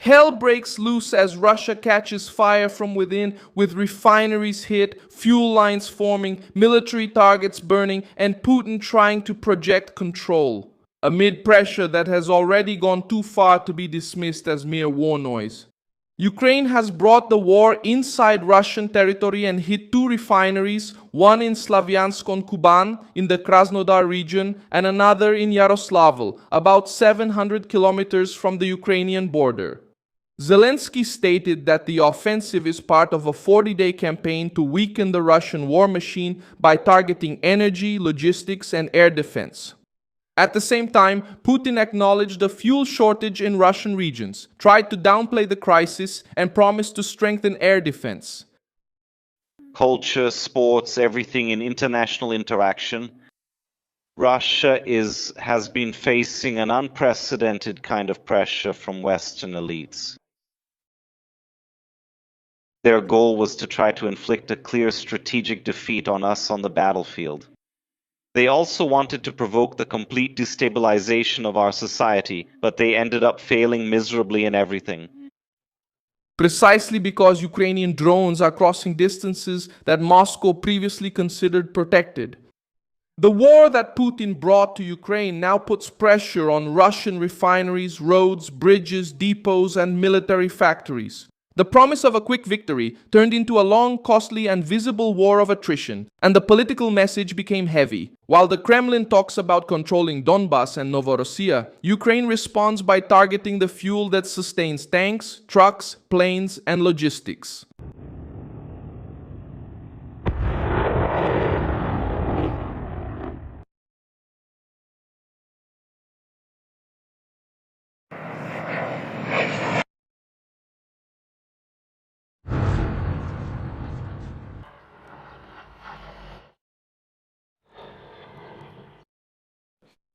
Hell breaks loose as Russia catches fire from within, with refineries hit, fuel lines forming, military targets burning, and Putin trying to project control, amid pressure that has already gone too far to be dismissed as mere war noise. Ukraine has brought the war inside Russian territory and hit two refineries, one in Slavyansk-on-Kuban in the Krasnodar region and another in Yaroslavl, about 700 kilometers from the Ukrainian border. Zelensky stated that the offensive is part of a 40-day campaign to weaken the Russian war machine by targeting energy, logistics, and air defense. At the same time, Putin acknowledged a fuel shortage in Russian regions, tried to downplay the crisis, and promised to strengthen air defense. Culture, sports, everything in international interaction. Russia has been facing an unprecedented kind of pressure from Western elites. Their goal was to try to inflict a clear strategic defeat on us on the battlefield. They also wanted to provoke the complete destabilization of our society, but they ended up failing miserably in everything. Precisely because Ukrainian drones are crossing distances that Moscow previously considered protected. The war that Putin brought to Ukraine now puts pressure on Russian refineries, roads, bridges, depots, and military factories. The promise of a quick victory turned into a long, costly, and visible war of attrition, and the political message became heavy. While the Kremlin talks about controlling Donbas and Novorossiya, Ukraine responds by targeting the fuel that sustains tanks, trucks, planes, and logistics.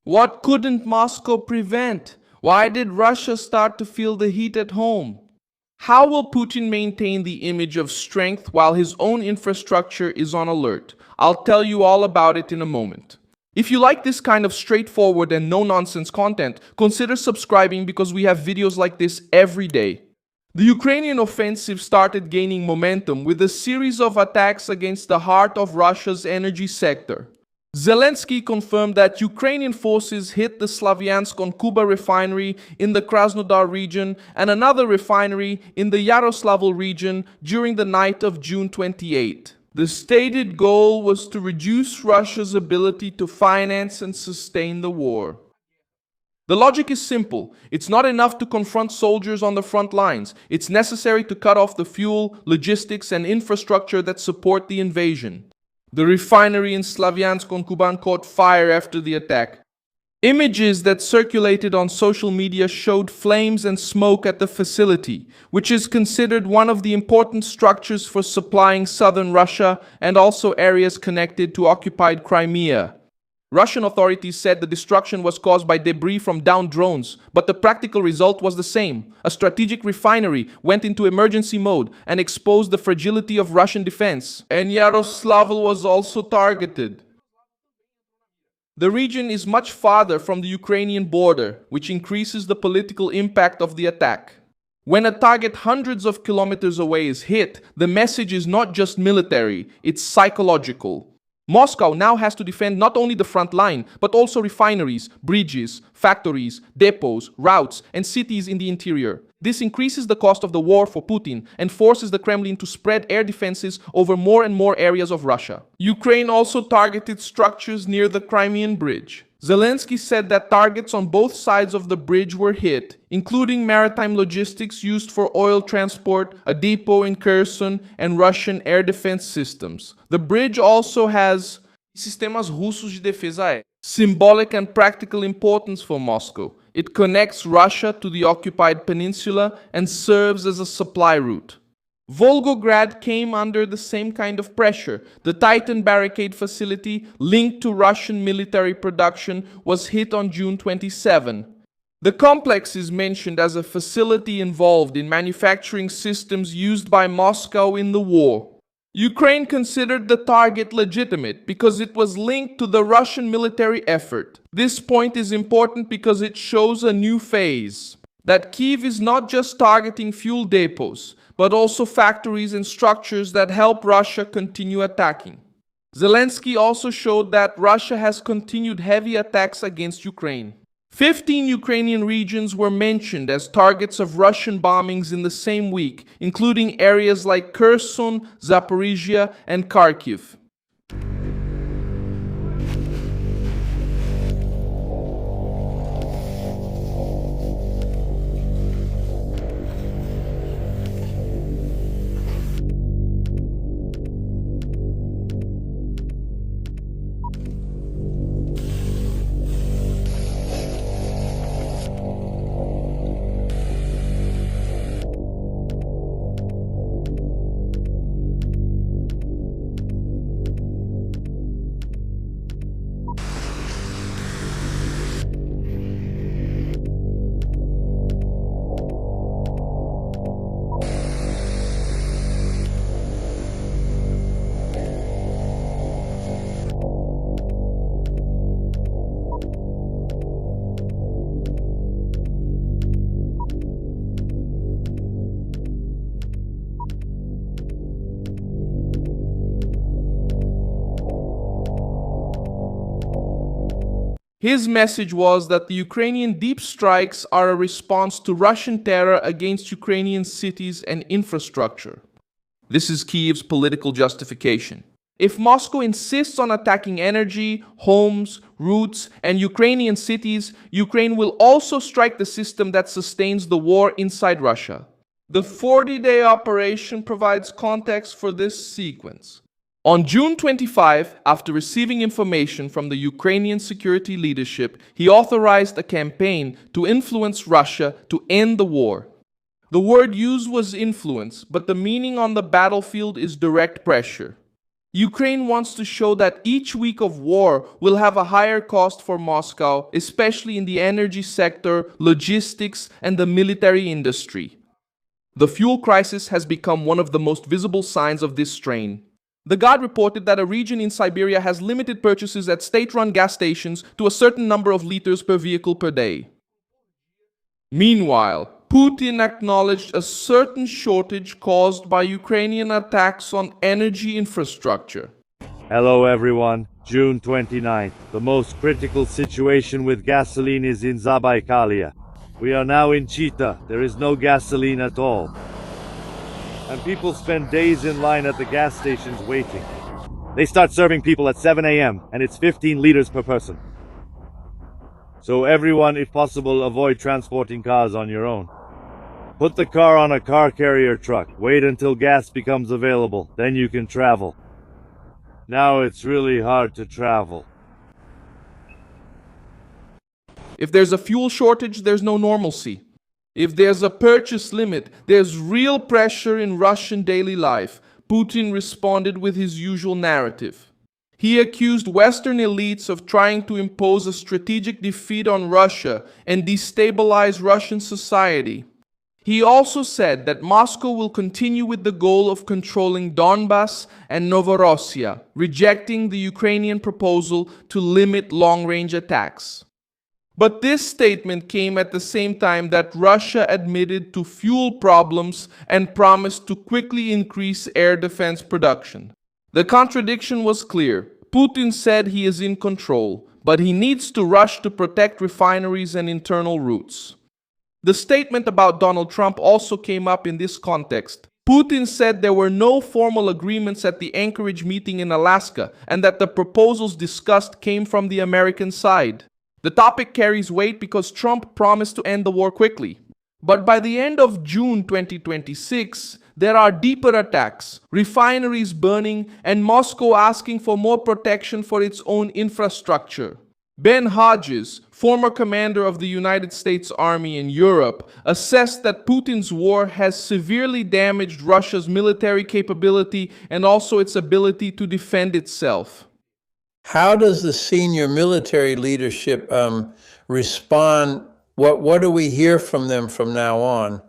What couldn't Moscow prevent? Why did Russia start to feel the heat at home? How will Putin maintain the image of strength while his own infrastructure is on alert? I'll tell you all about it in a moment. If you like this kind of straightforward and no-nonsense content, consider subscribing because we have videos like this every day. The Ukrainian offensive started gaining momentum with a series of attacks against the heart of Russia's energy sector. Zelensky confirmed that Ukrainian forces hit the Slavyansk-on-Kuban refinery in the Krasnodar region and another refinery in the Yaroslavl region during the night of June 28. The stated goal was to reduce Russia's ability to finance and sustain the war. The logic is simple. It's not enough to confront soldiers on the front lines. It's necessary to cut off the fuel, logistics, and infrastructure that support the invasion. The refinery in Slavyansk-on-Kuban caught fire after the attack. Images that circulated on social media showed flames and smoke at the facility, which is considered one of the important structures for supplying southern Russia and also areas connected to occupied Crimea. Russian authorities said the destruction was caused by debris from downed drones, but the practical result was the same. A strategic refinery went into emergency mode and exposed the fragility of Russian defense. And Yaroslavl was also targeted. The region is much farther from the Ukrainian border, which increases the political impact of the attack. When a target hundreds of kilometers away is hit, the message is not just military, it's psychological. Moscow now has to defend not only the front line, but also refineries, bridges, factories, depots, routes, and cities in the interior. This increases the cost of the war for Putin and forces the Kremlin to spread air defenses over more and more areas of Russia. Ukraine also targeted structures near the Crimean Bridge. Zelensky said that targets on both sides of the bridge were hit, including maritime logistics used for oil transport, a depot in Kherson, and Russian air defense systems. The bridge also has sistemas russos de defesa aérea, symbolic and practical importance for Moscow. It connects Russia to the occupied peninsula and serves as a supply route. Volgograd came under the same kind of pressure. The Titan barricade facility, linked to Russian military production, was hit on June 27. The complex is mentioned as a facility involved in manufacturing systems used by Moscow in the war. Ukraine considered the target legitimate because it was linked to the Russian military effort. This point is important because it shows a new phase. that Kyiv is not just targeting fuel depots, but also factories and structures that help Russia continue attacking. Zelensky also showed that Russia has continued heavy attacks against Ukraine. 15 Ukrainian regions were mentioned as targets of Russian bombings in the same week, including areas like Kherson, Zaporizhia, and Kharkiv. His message was that the Ukrainian deep strikes are a response to Russian terror against Ukrainian cities and infrastructure. This is Kyiv's political justification. If Moscow insists on attacking energy, homes, routes, and Ukrainian cities, Ukraine will also strike the system that sustains the war inside Russia. The 40-day operation provides context for this sequence. On June 25, after receiving information from the Ukrainian security leadership, he authorized a campaign to influence Russia to end the war. The word used was influence, but the meaning on the battlefield is direct pressure. Ukraine wants to show that each week of war will have a higher cost for Moscow, especially in the energy sector, logistics, and the military industry. The fuel crisis has become one of the most visible signs of this strain. The Guard reported that a region in Siberia has limited purchases at state-run gas stations to a certain number of liters per vehicle per day. Meanwhile, Putin acknowledged a certain shortage caused by Ukrainian attacks on energy infrastructure. Hello everyone, June 29th. The most critical situation with gasoline is in Zabaikalia. We are now in Chita. There is no gasoline at all. And people spend days in line at the gas stations waiting. They start serving people at 7 a.m. and it's 15 liters per person. So everyone, if possible, avoid transporting cars on your own. Put the car on a car carrier truck. Wait until gas becomes available, then you can travel. Now it's really hard to travel. If there's a fuel shortage, there's no normalcy. If there's a purchase limit, there's real pressure in Russian daily life. Putin responded with his usual narrative. He accused Western elites of trying to impose a strategic defeat on Russia and destabilize Russian society. He also said that Moscow will continue with the goal of controlling Donbas and Novorossiya, rejecting the Ukrainian proposal to limit long-range attacks. But this statement came at the same time that Russia admitted to fuel problems and promised to quickly increase air defense production. The contradiction was clear. Putin said he is in control, but he needs to rush to protect refineries and internal routes. The statement about Donald Trump also came up in this context. Putin said there were no formal agreements at the Anchorage meeting in Alaska and that the proposals discussed came from the American side. The topic carries weight because Trump promised to end the war quickly. But by the end of June 2026, there are deeper attacks, refineries burning, and Moscow asking for more protection for its own infrastructure. Ben Hodges, former commander of the United States Army in Europe, assessed that Putin's war has severely damaged Russia's military capability and also its ability to defend itself. How does the senior military leadership respond? What do we hear from them from now on?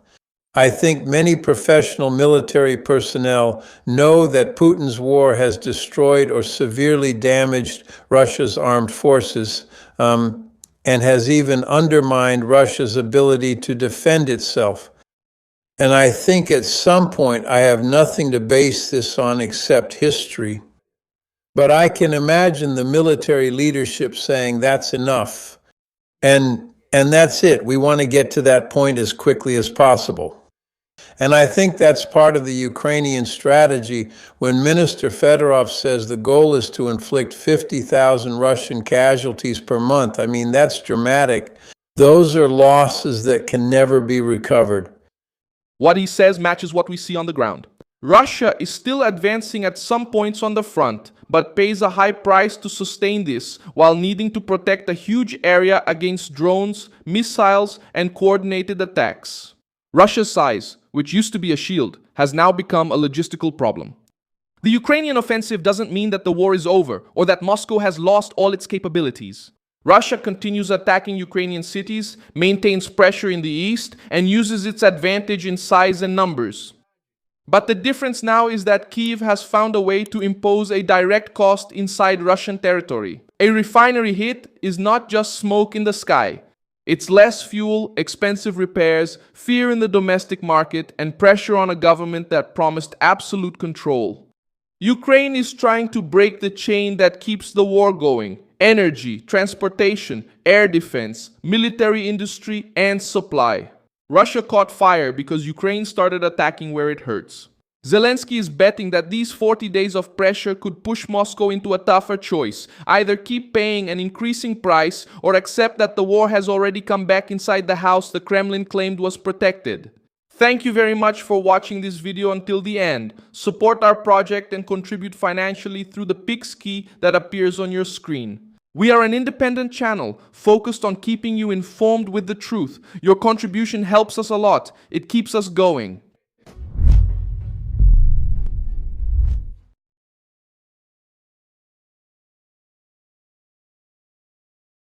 I think many professional military personnel know that Putin's war has destroyed or severely damaged Russia's armed forces. and has even undermined Russia's ability to defend itself. And I think at some point I have nothing to base this on except history. But I can imagine the military leadership saying that's enough. And that's it. We want to get to that point as quickly as possible. And I think that's part of the Ukrainian strategy when Minister Fedorov says the goal is to inflict 50,000 Russian casualties per month. I mean, that's dramatic. Those are losses that can never be recovered. What he says matches what we see on the ground. Russia is still advancing at some points on the front, but pays a high price to sustain this while needing to protect a huge area against drones, missiles, and coordinated attacks. Russia's size, which used to be a shield, has now become a logistical problem. The Ukrainian offensive doesn't mean that the war is over or that Moscow has lost all its capabilities. Russia continues attacking Ukrainian cities, maintains pressure in the east, and uses its advantage in size and numbers. But the difference now is that Kyiv has found a way to impose a direct cost inside Russian territory. A refinery hit is not just smoke in the sky. It's less fuel, expensive repairs, fear in the domestic market, and pressure on a government that promised absolute control. Ukraine is trying to break the chain that keeps the war going. Energy, transportation, air defense, military industry, and supply. Russia caught fire because Ukraine started attacking where it hurts. Zelensky is betting that these 40 days of pressure could push Moscow into a tougher choice, either keep paying an increasing price or accept that the war has already come back inside the house the Kremlin claimed was protected. Thank you very much for watching this video until the end. Support our project and contribute financially through the Pix key that appears on your screen. We are an independent channel focused on keeping you informed with the truth. Your contribution helps us a lot. It keeps us going.